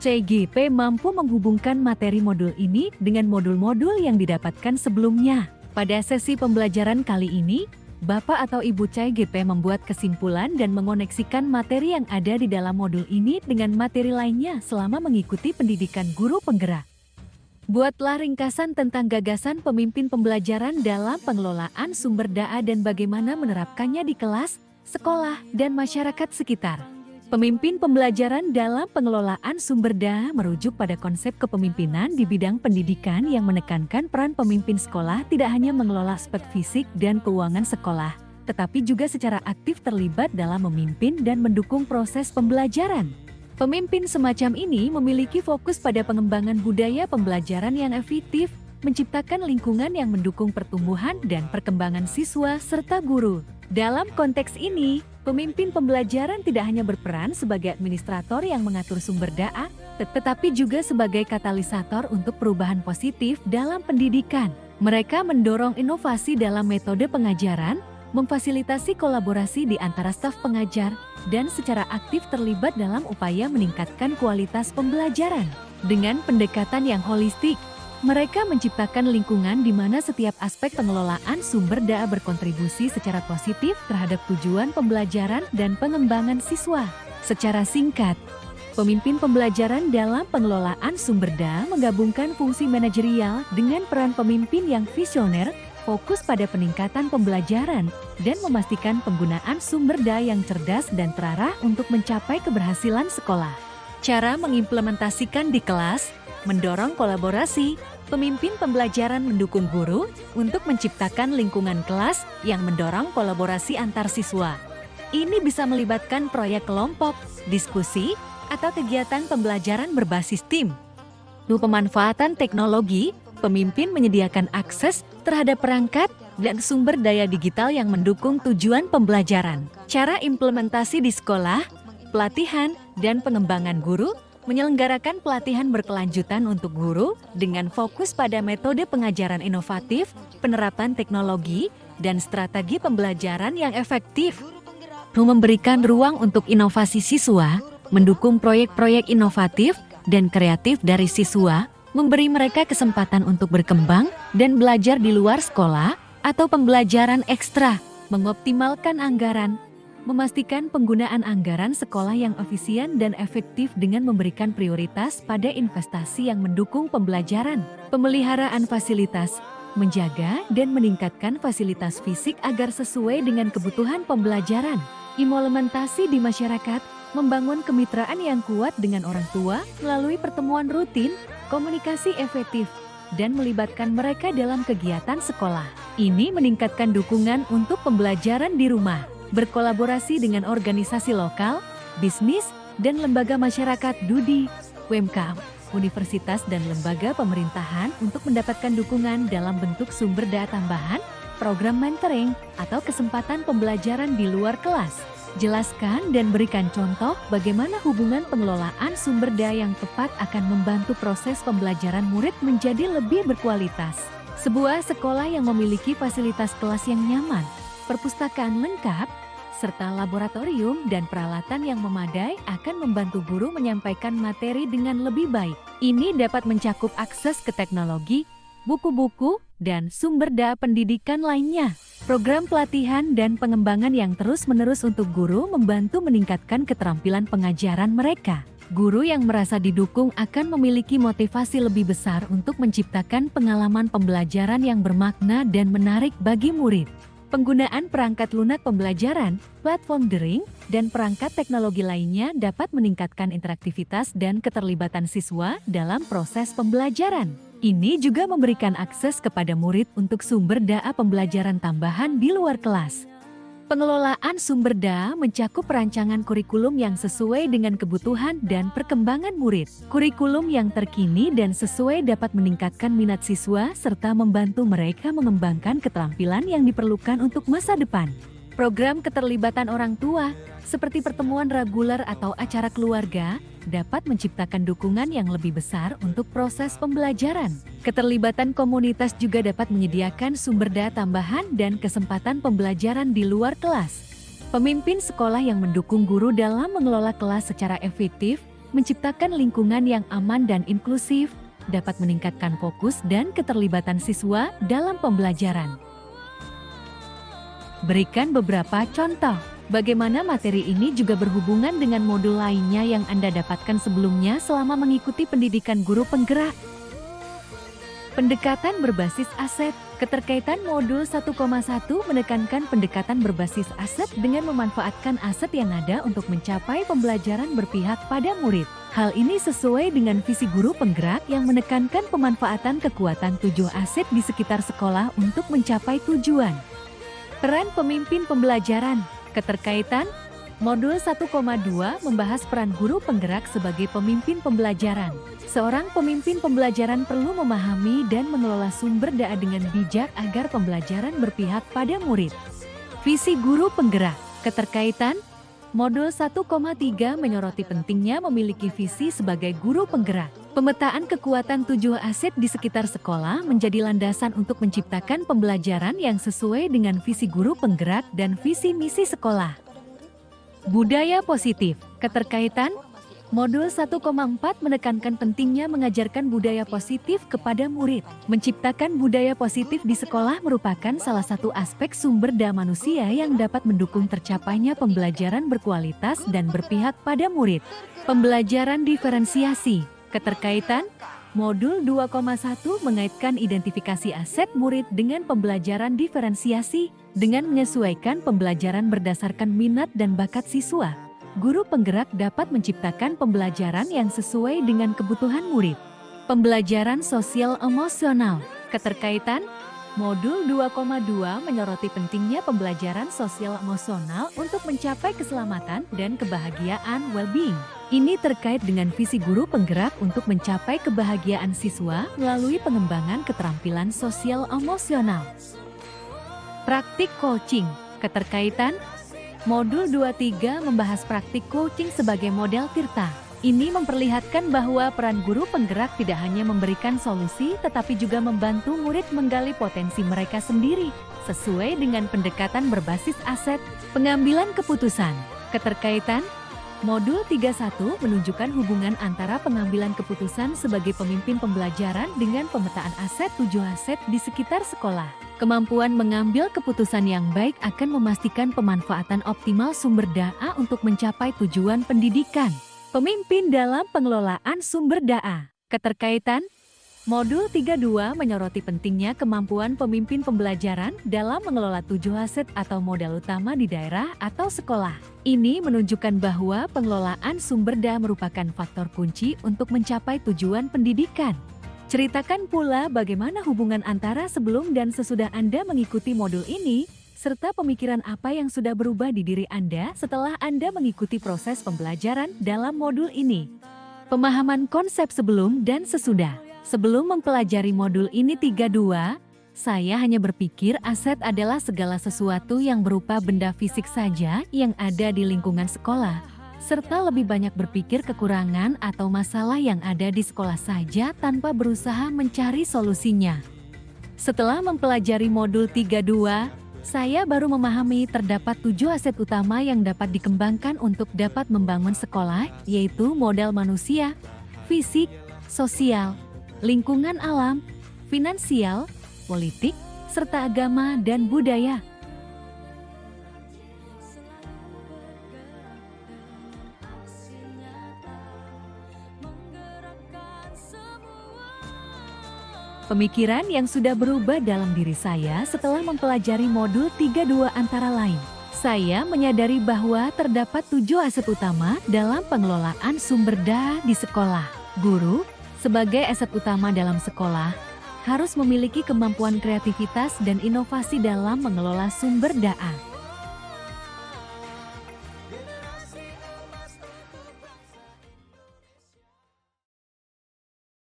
CGP mampu menghubungkan materi modul ini dengan modul-modul yang didapatkan sebelumnya. Pada sesi pembelajaran kali ini, Bapak atau Ibu CGP membuat kesimpulan dan mengoneksikan materi yang ada di dalam modul ini dengan materi lainnya selama mengikuti pendidikan guru penggerak. Buatlah ringkasan tentang gagasan pemimpin pembelajaran dalam pengelolaan sumber daya dan bagaimana menerapkannya di kelas, sekolah, dan masyarakat sekitar. Pemimpin pembelajaran dalam pengelolaan sumber daya merujuk pada konsep kepemimpinan di bidang pendidikan yang menekankan peran pemimpin sekolah tidak hanya mengelola aspek fisik dan keuangan sekolah, tetapi juga secara aktif terlibat dalam memimpin dan mendukung proses pembelajaran. Pemimpin semacam ini memiliki fokus pada pengembangan budaya pembelajaran yang efektif, menciptakan lingkungan yang mendukung pertumbuhan dan perkembangan siswa serta guru. Dalam konteks ini, pemimpin pembelajaran tidak hanya berperan sebagai administrator yang mengatur sumber daya, tetapi juga sebagai katalisator untuk perubahan positif dalam pendidikan. Mereka mendorong inovasi dalam metode pengajaran, memfasilitasi kolaborasi di antara staf pengajar, dan secara aktif terlibat dalam upaya meningkatkan kualitas pembelajaran. Dengan pendekatan yang holistik, mereka menciptakan lingkungan di mana setiap aspek pengelolaan sumber daya berkontribusi secara positif terhadap tujuan pembelajaran dan pengembangan siswa. Secara singkat, pemimpin pembelajaran dalam pengelolaan sumber daya menggabungkan fungsi manajerial dengan peran pemimpin yang visioner, fokus pada peningkatan pembelajaran, dan memastikan penggunaan sumber daya yang cerdas dan terarah untuk mencapai keberhasilan sekolah. Cara mengimplementasikan di kelas, mendorong kolaborasi. Pemimpin pembelajaran mendukung guru untuk menciptakan lingkungan kelas yang mendorong kolaborasi antar siswa. Ini bisa melibatkan proyek kelompok, diskusi, atau kegiatan pembelajaran berbasis tim. Pemanfaatan teknologi, pemimpin menyediakan akses terhadap perangkat dan sumber daya digital yang mendukung tujuan pembelajaran. Cara implementasi di sekolah, pelatihan, dan pengembangan guru, menyelenggarakan pelatihan berkelanjutan untuk guru dengan fokus pada metode pengajaran inovatif, penerapan teknologi, dan strategi pembelajaran yang efektif. Memberikan ruang untuk inovasi siswa, mendukung proyek-proyek inovatif dan kreatif dari siswa, memberi mereka kesempatan untuk berkembang dan belajar di luar sekolah atau pembelajaran ekstra, mengoptimalkan anggaran, memastikan penggunaan anggaran sekolah yang efisien dan efektif dengan memberikan prioritas pada investasi yang mendukung pembelajaran, pemeliharaan fasilitas, menjaga dan meningkatkan fasilitas fisik agar sesuai dengan kebutuhan pembelajaran, implementasi di masyarakat, membangun kemitraan yang kuat dengan orang tua melalui pertemuan rutin, komunikasi efektif, dan melibatkan mereka dalam kegiatan sekolah. Ini meningkatkan dukungan untuk pembelajaran di rumah. Berkolaborasi dengan organisasi lokal, bisnis, dan lembaga masyarakat DUDI, UMKM, universitas dan lembaga pemerintahan untuk mendapatkan dukungan dalam bentuk sumber daya tambahan, program mentoring, atau kesempatan pembelajaran di luar kelas. Jelaskan dan berikan contoh bagaimana hubungan pengelolaan sumber daya yang tepat akan membantu proses pembelajaran murid menjadi lebih berkualitas. Sebuah sekolah yang memiliki fasilitas kelas yang nyaman, perpustakaan lengkap, serta laboratorium dan peralatan yang memadai akan membantu guru menyampaikan materi dengan lebih baik. Ini dapat mencakup akses ke teknologi, buku-buku, dan sumber daya pendidikan lainnya. Program pelatihan dan pengembangan yang terus-menerus untuk guru membantu meningkatkan keterampilan pengajaran mereka. Guru yang merasa didukung akan memiliki motivasi lebih besar untuk menciptakan pengalaman pembelajaran yang bermakna dan menarik bagi murid. Penggunaan perangkat lunak pembelajaran, platform daring, dan perangkat teknologi lainnya dapat meningkatkan interaktivitas dan keterlibatan siswa dalam proses pembelajaran. Ini juga memberikan akses kepada murid untuk sumber daya pembelajaran tambahan di luar kelas. Pengelolaan sumber daya mencakup perancangan kurikulum yang sesuai dengan kebutuhan dan perkembangan murid. Kurikulum yang terkini dan sesuai dapat meningkatkan minat siswa serta membantu mereka mengembangkan keterampilan yang diperlukan untuk masa depan. Program keterlibatan orang tua, seperti pertemuan reguler atau acara keluarga, dapat menciptakan dukungan yang lebih besar untuk proses pembelajaran. Keterlibatan komunitas juga dapat menyediakan sumber daya tambahan dan kesempatan pembelajaran di luar kelas. Pemimpin sekolah yang mendukung guru dalam mengelola kelas secara efektif menciptakan lingkungan yang aman dan inklusif, dapat meningkatkan fokus dan keterlibatan siswa dalam pembelajaran. Berikan beberapa contoh. Bagaimana materi ini juga berhubungan dengan modul lainnya yang Anda dapatkan sebelumnya selama mengikuti pendidikan guru penggerak. Pendekatan berbasis aset. Keterkaitan modul 1,1 menekankan pendekatan berbasis aset dengan memanfaatkan aset yang ada untuk mencapai pembelajaran berpihak pada murid. Hal ini sesuai dengan visi guru penggerak yang menekankan pemanfaatan kekuatan 7 aset di sekitar sekolah untuk mencapai tujuan. Peran pemimpin pembelajaran. Keterkaitan modul 1,2 membahas peran guru penggerak sebagai pemimpin pembelajaran. Seorang pemimpin pembelajaran perlu memahami dan mengelola sumber daya dengan bijak agar pembelajaran berpihak pada murid. Visi guru penggerak. Keterkaitan modul 1,3 menyoroti pentingnya memiliki visi sebagai guru penggerak. Pemetaan kekuatan 7 aset di sekitar sekolah menjadi landasan untuk menciptakan pembelajaran yang sesuai dengan visi guru penggerak dan visi misi sekolah. Budaya positif. Keterkaitan modul 1,4 menekankan pentingnya mengajarkan budaya positif kepada murid. Menciptakan budaya positif di sekolah merupakan salah satu aspek sumber daya manusia yang dapat mendukung tercapainya pembelajaran berkualitas dan berpihak pada murid. Pembelajaran diferensiasi. Keterkaitan modul 2,1 mengaitkan identifikasi aset murid dengan pembelajaran diferensiasi. Dengan menyesuaikan pembelajaran berdasarkan minat dan bakat siswa, guru penggerak dapat menciptakan pembelajaran yang sesuai dengan kebutuhan murid. Pembelajaran sosial emosional. Keterkaitan modul 2,2 menyoroti pentingnya pembelajaran sosial emosional untuk mencapai keselamatan dan kebahagiaan well-being. Ini terkait dengan visi guru penggerak untuk mencapai kebahagiaan siswa melalui pengembangan keterampilan sosial emosional. Praktik coaching. Keterkaitan modul 23 membahas praktik coaching sebagai model Tirta. Ini memperlihatkan bahwa peran guru penggerak tidak hanya memberikan solusi tetapi juga membantu murid menggali potensi mereka sendiri sesuai dengan pendekatan berbasis aset. Pengambilan keputusan. Keterkaitan modul 31 menunjukkan hubungan antara pengambilan keputusan sebagai pemimpin pembelajaran dengan pemetaan aset 7 aset di sekitar sekolah. Kemampuan mengambil keputusan yang baik akan memastikan pemanfaatan optimal sumber daya untuk mencapai tujuan pendidikan. Pemimpin dalam pengelolaan sumber daya. Keterkaitan modul 32 menyoroti pentingnya kemampuan pemimpin pembelajaran dalam mengelola 7 aset atau modal utama di daerah atau sekolah. Ini menunjukkan bahwa pengelolaan sumber daya merupakan faktor kunci untuk mencapai tujuan pendidikan. Ceritakan pula bagaimana hubungan antara sebelum dan sesudah Anda mengikuti modul ini, serta pemikiran apa yang sudah berubah di diri Anda setelah Anda mengikuti proses pembelajaran dalam modul ini. Pemahaman konsep sebelum dan sesudah. Sebelum mempelajari modul ini 32, saya hanya berpikir aset adalah segala sesuatu yang berupa benda fisik saja yang ada di lingkungan sekolah, serta lebih banyak berpikir kekurangan atau masalah yang ada di sekolah saja tanpa berusaha mencari solusinya. Setelah mempelajari modul 32, saya baru memahami terdapat 7 aset utama yang dapat dikembangkan untuk dapat membangun sekolah, yaitu modal manusia, fisik, sosial, lingkungan alam, finansial, politik, serta agama dan budaya. Pemikiran yang sudah berubah dalam diri saya setelah mempelajari modul 32 antara lain. Saya menyadari bahwa terdapat 7 aset utama dalam pengelolaan sumber daya di sekolah. Guru, sebagai aset utama dalam sekolah, harus memiliki kemampuan kreativitas dan inovasi dalam mengelola sumber daya.